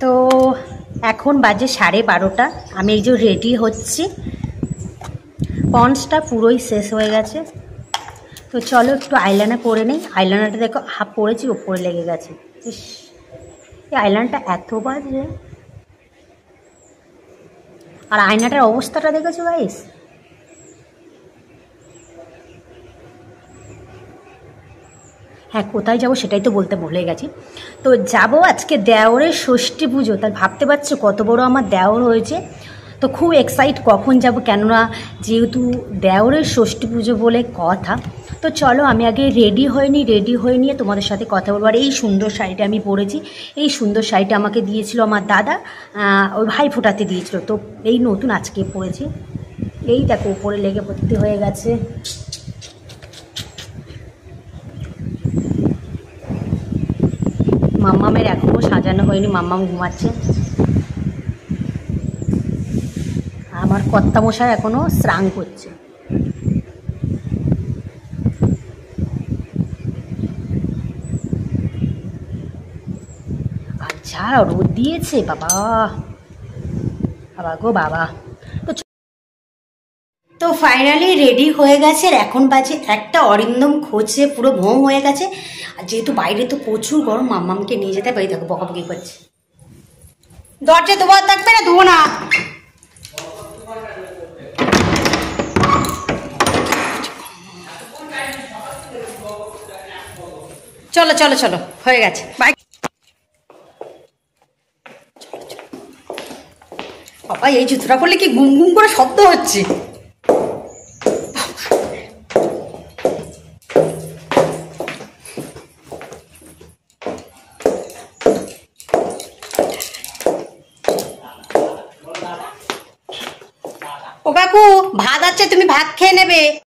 তো এখন বাজে 12:30। আমি এই যে রেডি হচ্ছি, পন্সটা পুরোই শেষ হয়ে গেছে। তো চলো একটু আইলাইনার পরে নেই। আইলাইনারটা দেখো হাফ পরেছি, ওপরে লেগে গেছে। ইস, এই আইলাইনারটা এত বাজে। আর আয়নাটার অবস্থাটা দেখেছো গাইস? হ্যাঁ, কোথায় যাবো সেটাই তো বলতে ভুলে গেছি। তো যাব আজকে দেওরের ষষ্ঠী পুজো। তাই ভাবতে পারছো কত বড় আমার দেওর হয়েছে। তো খুব এক্সাইট কখন যাব, কেননা যেহেতু দেওরের ষষ্ঠী পুজো বলে কথা। তো চলো আমি আগে রেডি হয়ে নিয়ে তোমাদের সাথে কথা বলবো। আর এই সুন্দর শাড়িটা আমি পরেছি, এই সুন্দর শাড়িটা আমাকে দিয়েছিল আমার দাদা, ওই ভাই ফোটাতে দিয়েছিল। তো এই নতুন আজকে পরেছি। এই দেখো উপরে লেগে ভর্তি হয়ে গেছে। মাম্মামের এখনও সাজানো হয়নি, মাম্মাম ঘুমাচ্ছে। আমার কর্তামশাই এখনও স্নান করছে। আচ্ছা রোদ দিয়েছে বাবা, বাবা গো বাবা। তো ফাইনালি রেডি হয়ে গেছে। আর এখন বাজে 1টা। অরিন্দম খোঁজে পুরো ভোম হয়ে গেছে। আর যেহেতু বাইরে তো প্রচুর গরম, মাম্মামকে নিয়ে যেতে পারি। দেখো বকাবকি করছে। দরজা তোমার থাকবে না, ধোবো না। চলো চলো চলো, হয়ে গেছে, বাই। বাবা এই জুতোটা করলে কি গুম গুম করে শব্দ হচ্ছে। ও কাকু ভাত আছে, তুমি ভাত খেয়ে নেবে।